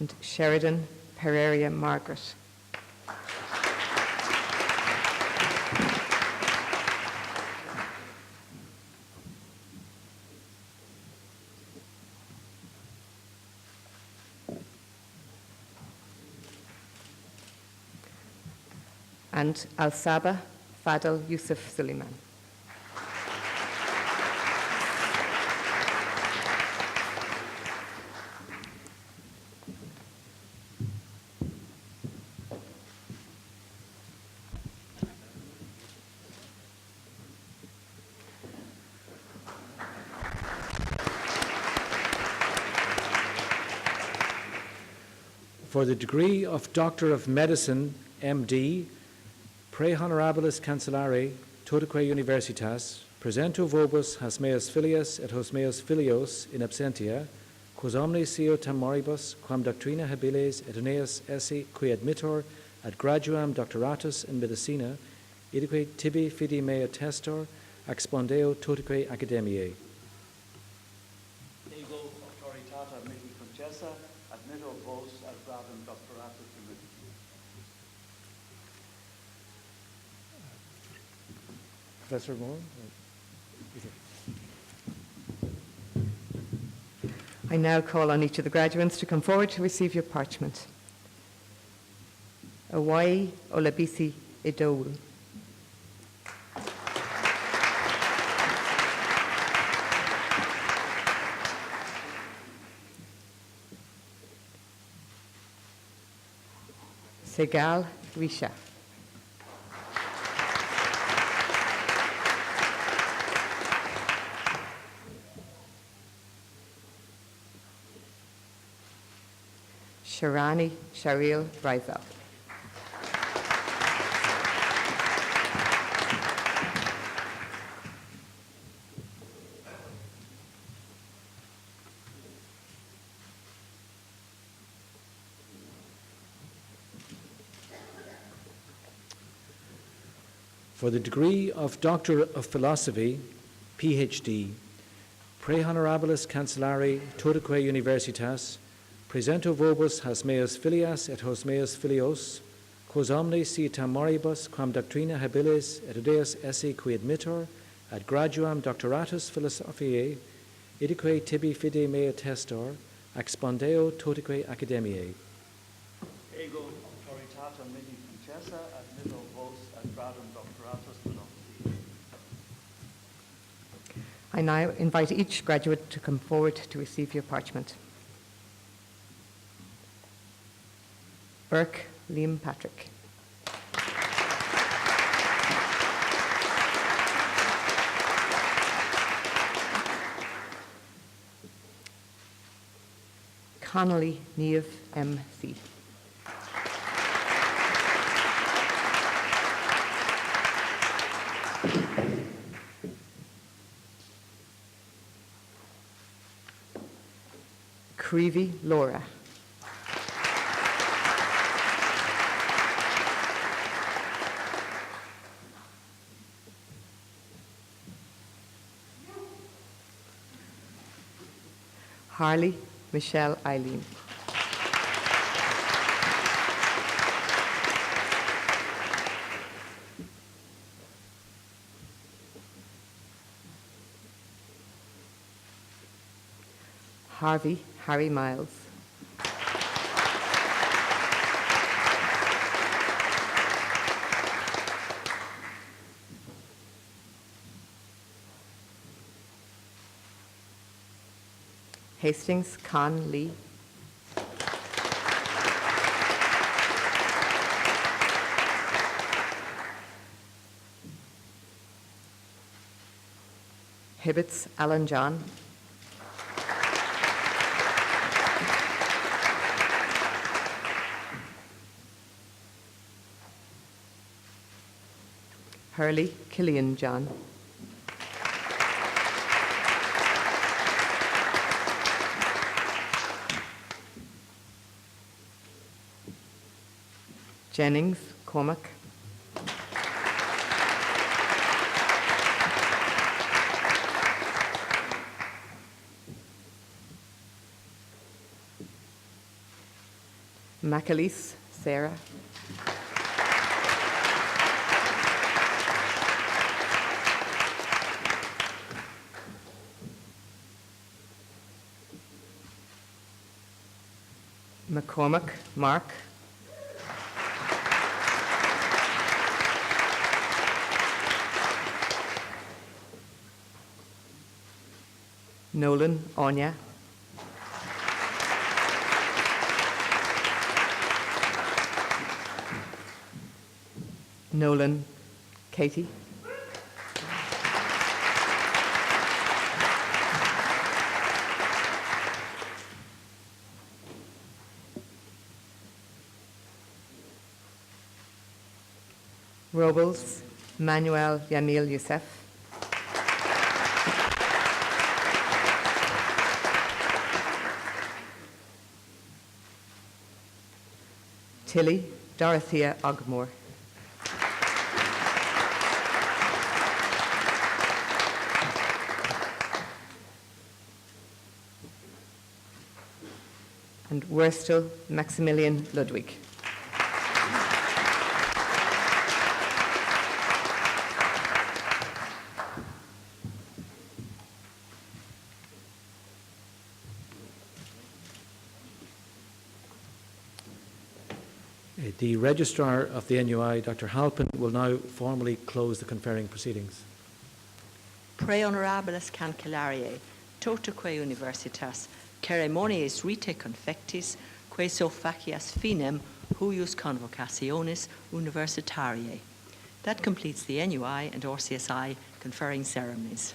and Sheridan Pereira Margaret. And Al-Saba Fadel Yusuf Suleiman. For the degree of Doctor of Medicine, MD, Pre Honorabilis Cancellare, Totaque Universitas, presento vobis has meus filius et hos meus filios in absentia, quos omnes sio tam moribus, quam doctrina habiles et uneus esse qui admittor ad graduam doctoratus in medicina, idique tibi fidi mea testor, expondeo totaque academiae. Ego autoritata mihi concessa, admitto vos ad gradum doctoratus in medicina. Professor Moore? I now call on each of the graduates to come forward to receive your parchment. Awai Olabisi Idowu. Segal Risha. Sharani Sharil Raizal. For the degree of Doctor of Philosophy, PhD, Pre Honorabilis Cancellare Totaque Universitas, presento vobis has meus filias et hos meus filios, quos omnes si tam moribus, quam doctrina habilis et deus esse qui admittor, ad graduam doctoratus philosophiae, idique tibi fide mea testor, expondeo totaque academiae. Ego autoritata mihi concessa, admitto vos ad gradum doctoratus philosophiae. I now invite each graduate to come forward to receive your parchment. Burke Liam Patrick. Connolly Niamh MC. Creevy Laura. Harley Michelle Eileen. Harvey Harry Miles. Hastings Khan Lee. Hibbets Alan John. Hurley Killian John. Jennings Cormac. McAleese Sarah. McCormack Mark. Nolan Anya. Nolan Katie. Robles Manuel Yamil Youssef. Tilly Dorothea Ogmore. And Worstel Maximilian Ludwig. The Registrar of the NUI, Dr. Halpin, will now formally close the conferring proceedings. Pre honorabiles cancellariae, totaque universitas, ceremonies rite confectis, queso facias finem, huius convocationis universitariae. That completes the NUI and RCSI conferring ceremonies.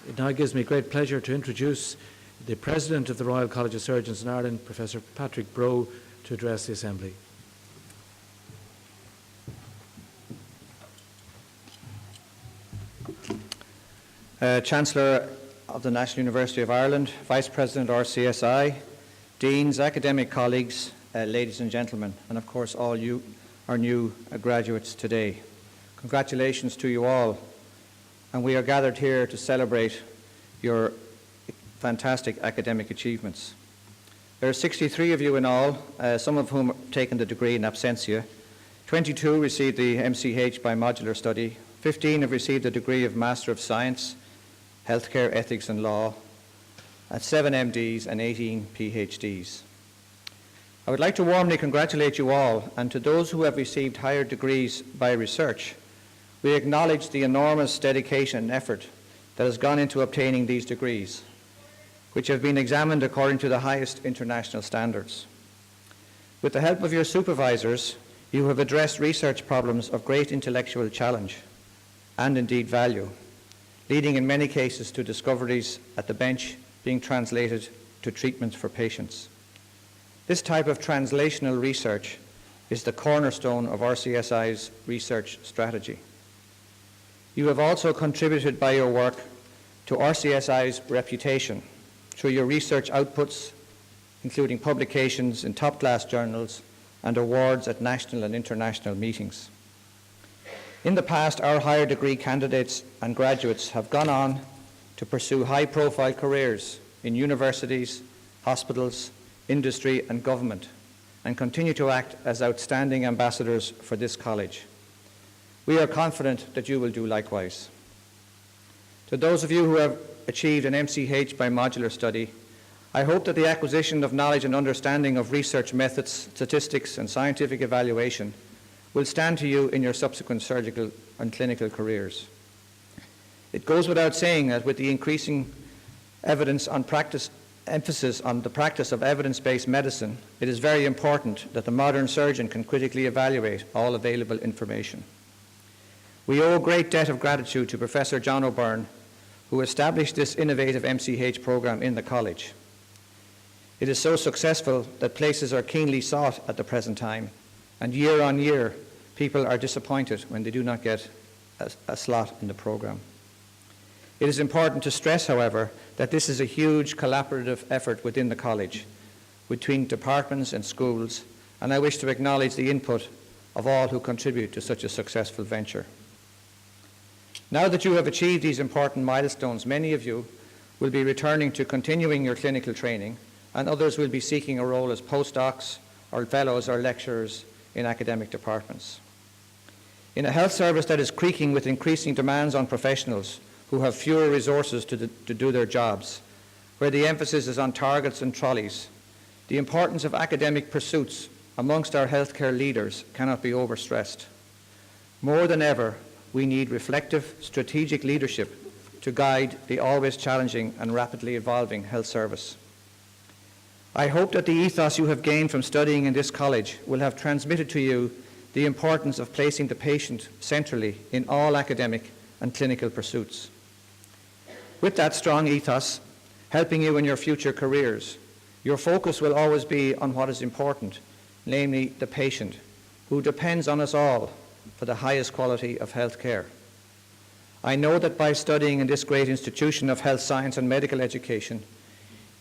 It now gives me great pleasure to introduce the President of the Royal College of Surgeons in Ireland, Professor Patrick Brough, to address the Assembly. Chancellor of the National University of Ireland, Vice President RCSI, Deans, academic colleagues, ladies and gentlemen, and of course all you, our new graduates today. Congratulations to you all, and we are gathered here to celebrate your fantastic academic achievements. There are 63 of you in all, some of whom have taken the degree in absentia. 22 received the MCH by modular study. 15 have received the degree of Master of Science, Healthcare, Ethics and Law, and 7 MDs and 18 PhDs. I would like to warmly congratulate you all, and to those who have received higher degrees by research, we acknowledge the enormous dedication and effort that has gone into obtaining these degrees, which have been examined according to the highest international standards. With the help of your supervisors, you have addressed research problems of great intellectual challenge and indeed value, leading in many cases to discoveries at the bench being translated to treatments for patients. This type of translational research is the cornerstone of RCSI's research strategy. You have also contributed by your work to RCSI's reputation through your research outputs, including publications in top-class journals and awards at national and international meetings. In the past, our higher degree candidates and graduates have gone on to pursue high-profile careers in universities, hospitals, industry and government, and continue to act as outstanding ambassadors for this college. We are confident that you will do likewise. To those of you who have achieved an MCH by modular study, I hope that the acquisition of knowledge and understanding of research methods, statistics, and scientific evaluation will stand to you in your subsequent surgical and clinical careers. It goes without saying that with the increasing emphasis on the practice of evidence-based medicine, it is very important that the modern surgeon can critically evaluate all available information. We owe a great debt of gratitude to Professor John O'Byrne, who established this innovative MCH program in the college. It is so successful that places are keenly sought at the present time, and year on year, people are disappointed when they do not get a slot in the program. It is important to stress, however, that this is a huge collaborative effort within the college, between departments and schools, and I wish to acknowledge the input of all who contribute to such a successful venture. Now that you have achieved these important milestones, many of you will be returning to continuing your clinical training, and others will be seeking a role as postdocs or fellows or lecturers in academic departments. In a health service that is creaking with increasing demands on professionals who have fewer resources to do their jobs, where the emphasis is on targets and trolleys, the importance of academic pursuits amongst our healthcare leaders cannot be overstressed. More than ever, we need reflective, strategic leadership to guide the always challenging and rapidly evolving health service. I hope that the ethos you have gained from studying in this college will have transmitted to you the importance of placing the patient centrally in all academic and clinical pursuits. With that strong ethos, helping you in your future careers, your focus will always be on what is important, namely the patient, who depends on us all for the highest quality of health care. I know that by studying in this great institution of health science and medical education,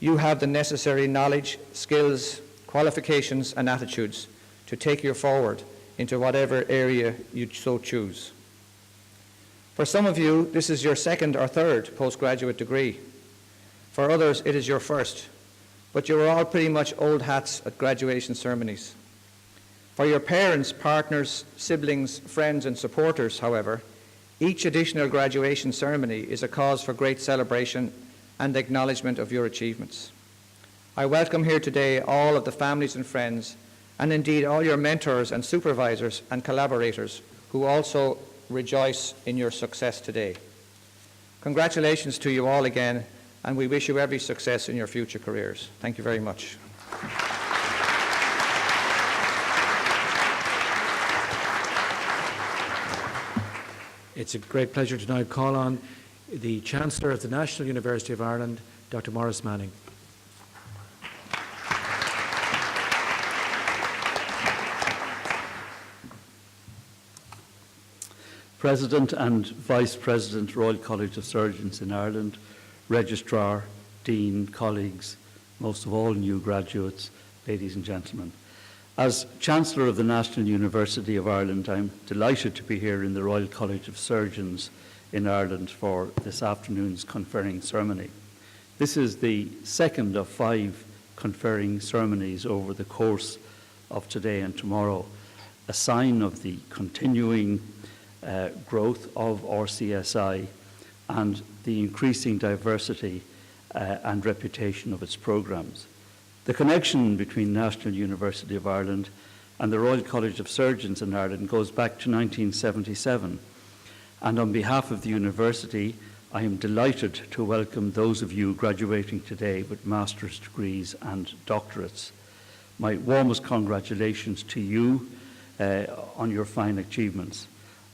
you have the necessary knowledge, skills, qualifications, and attitudes to take you forward into whatever area you so choose. For some of you, this is your second or third postgraduate degree. For others, it is your first, but you are all pretty much old hats at graduation ceremonies. For your parents, partners, siblings, friends, and supporters, however, each additional graduation ceremony is a cause for great celebration and acknowledgement of your achievements. I welcome here today all of the families and friends, and indeed all your mentors and supervisors and collaborators who also rejoice in your success today. Congratulations to you all again, and we wish you every success in your future careers. Thank you very much. It's a great pleasure to now call on the Chancellor of the National University of Ireland, Dr. Maurice Manning. President and Vice President, Royal College of Surgeons in Ireland, Registrar, Dean, colleagues, most of all new graduates, ladies and gentlemen. As Chancellor of the National University of Ireland, I'm delighted to be here in the Royal College of Surgeons in Ireland for this afternoon's conferring ceremony. This is the second of 5 conferring ceremonies over the course of today and tomorrow, a sign of the continuing growth of RCSI and the increasing diversity and reputation of its programmes. The connection between National University of Ireland and the Royal College of Surgeons in Ireland goes back to 1977. And on behalf of the university, I am delighted to welcome those of you graduating today with master's degrees and doctorates. My warmest congratulations to you on your fine achievements.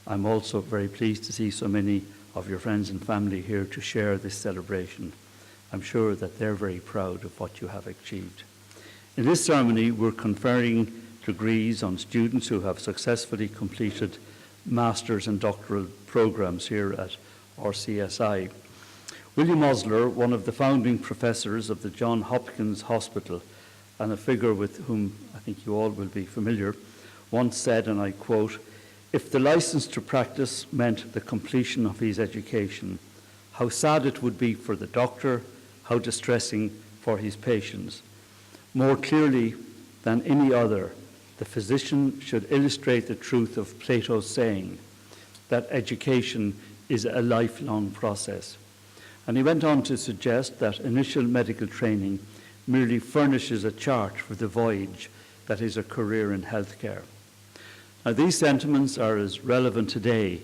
I'm also very pleased to see so many of your friends and family here to share this celebration. I'm sure that they're very proud of what you have achieved. In this ceremony, we're conferring degrees on students who have successfully completed master's and doctoral programs here at RCSI. William Osler, one of the founding professors of the Johns Hopkins Hospital, and a figure with whom I think you all will be familiar, once said, and I quote, "If the license to practice meant the completion of his education, how sad it would be for the doctor, how distressing for his patients. More clearly than any other, the physician should illustrate the truth of Plato's saying that education is a lifelong process." And he went on to suggest that initial medical training merely furnishes a chart for the voyage that is a career in healthcare. Now, these sentiments are as relevant today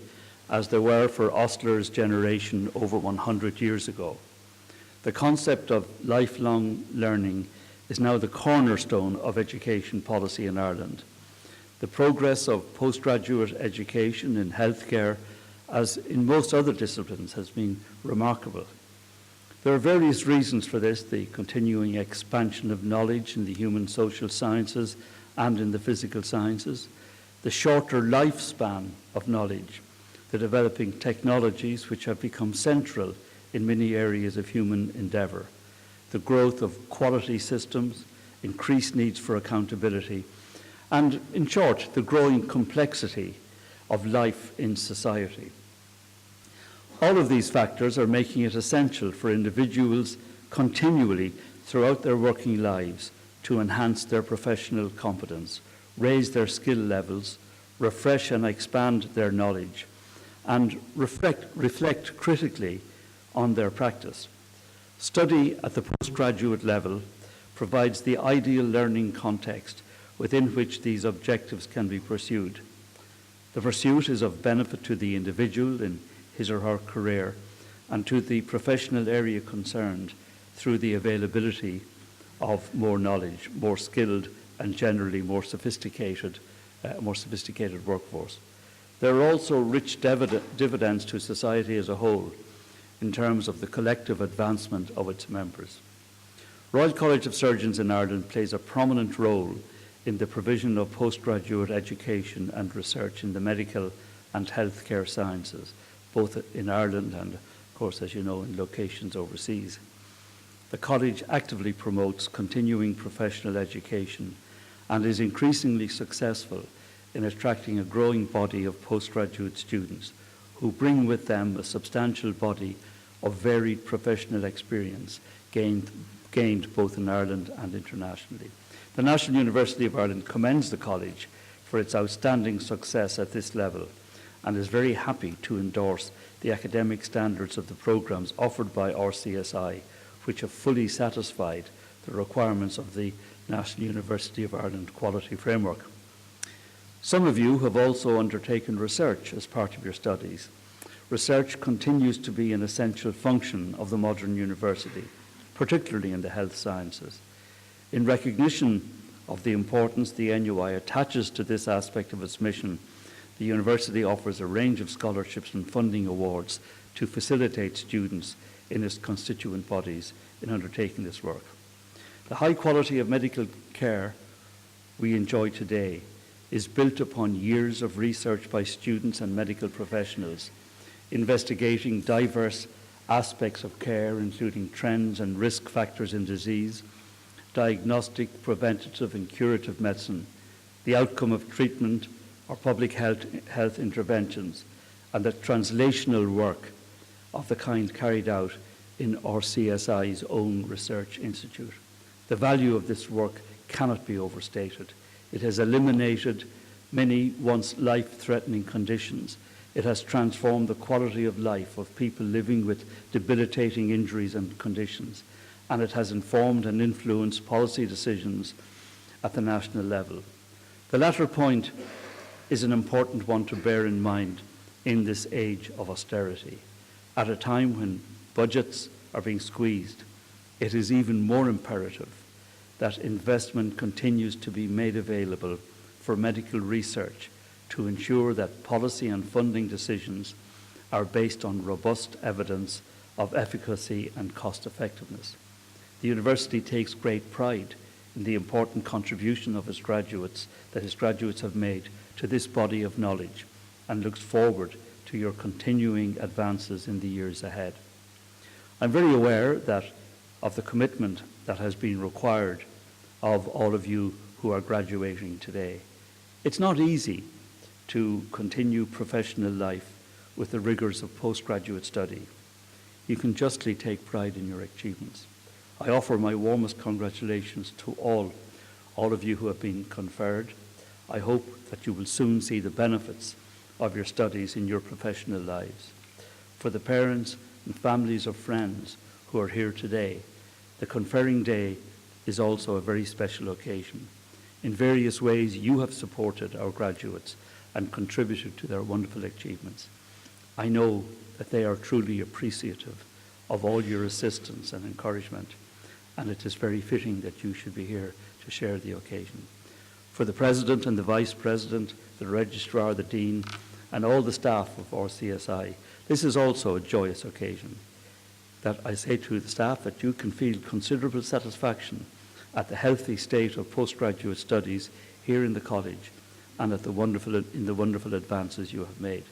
as they were for Osler's generation over 100 years ago. The concept of lifelong learning is now the cornerstone of education policy in Ireland. The progress of postgraduate education in healthcare, as in most other disciplines, has been remarkable. There are various reasons for this: the continuing expansion of knowledge in the human social sciences and in the physical sciences, the shorter lifespan of knowledge, the developing technologies which have become central in many areas of human endeavour, the growth of quality systems, increased needs for accountability, and, in short, the growing complexity of life in society. All of these factors are making it essential for individuals continually throughout their working lives to enhance their professional competence, raise their skill levels, refresh and expand their knowledge, and reflect critically on their practice. Study at the postgraduate level provides the ideal learning context within which these objectives can be pursued. The pursuit is of benefit to the individual in his or her career and to the professional area concerned through the availability of more knowledge, more skilled and generally more sophisticated workforce. There are also rich dividends to society as a whole in terms of the collective advancement of its members. Royal College of Surgeons in Ireland plays a prominent role in the provision of postgraduate education and research in the medical and healthcare sciences, both in Ireland and, of course, as you know, in locations overseas. The college actively promotes continuing professional education and is increasingly successful in attracting a growing body of postgraduate students who bring with them a substantial body of varied professional experience gained both in Ireland and internationally. The National University of Ireland commends the college for its outstanding success at this level and is very happy to endorse the academic standards of the programmes offered by RCSI, which have fully satisfied the requirements of the National University of Ireland Quality Framework. Some of you have also undertaken research as part of your studies. Research continues to be an essential function of the modern university, particularly in the health sciences. In recognition of the importance the NUI attaches to this aspect of its mission, the university offers a range of scholarships and funding awards to facilitate students in its constituent bodies in undertaking this work. The high quality of medical care we enjoy today is built upon years of research by students and medical professionals, investigating diverse aspects of care, including trends and risk factors in disease, diagnostic, preventative and curative medicine, the outcome of treatment or public health interventions, and the translational work of the kind carried out in RCSI's own research institute. The value of this work cannot be overstated. It has eliminated many once life-threatening conditions. It has transformed the quality of life of people living with debilitating injuries and conditions, and it has informed and influenced policy decisions at the national level. The latter point is an important one to bear in mind in this age of austerity. At a time when budgets are being squeezed, it is even more imperative that investment continues to be made available for medical research to ensure that policy and funding decisions are based on robust evidence of efficacy and cost effectiveness. The university takes great pride in the important contribution of its graduates have made to this body of knowledge and looks forward to your continuing advances in the years ahead. I'm very aware of the commitment that has been required of all of you who are graduating today. It's not easy to continue professional life with the rigors of postgraduate study. You can justly take pride in your achievements. I offer my warmest congratulations to all of you who have been conferred. I hope that you will soon see the benefits of your studies in your professional lives. For the parents and families of friends who are here today, the Conferring Day is also a very special occasion. In various ways, you have supported our graduates and contributed to their wonderful achievements. I know that they are truly appreciative of all your assistance and encouragement, and it is very fitting that you should be here to share the occasion. For the President and the Vice President, the Registrar, the Dean, and all the staff of RCSI, this is also a joyous occasion. That I say to the staff that you can feel considerable satisfaction at the healthy state of postgraduate studies here in the college and at the wonderful advances you have made.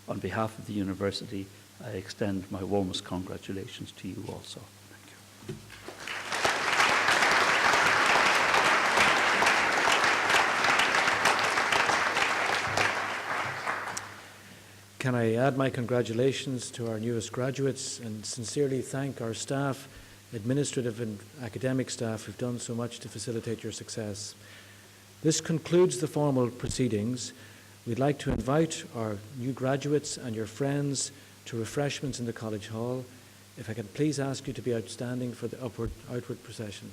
On behalf of the university, I extend my warmest congratulations to you also. Thank you. Can I add my congratulations to our newest graduates and sincerely thank our staff, administrative and academic staff who've done so much to facilitate your success. This concludes the formal proceedings. We'd like to invite our new graduates and your friends to refreshments in the College Hall. If I could please ask you to be outstanding for the outward procession.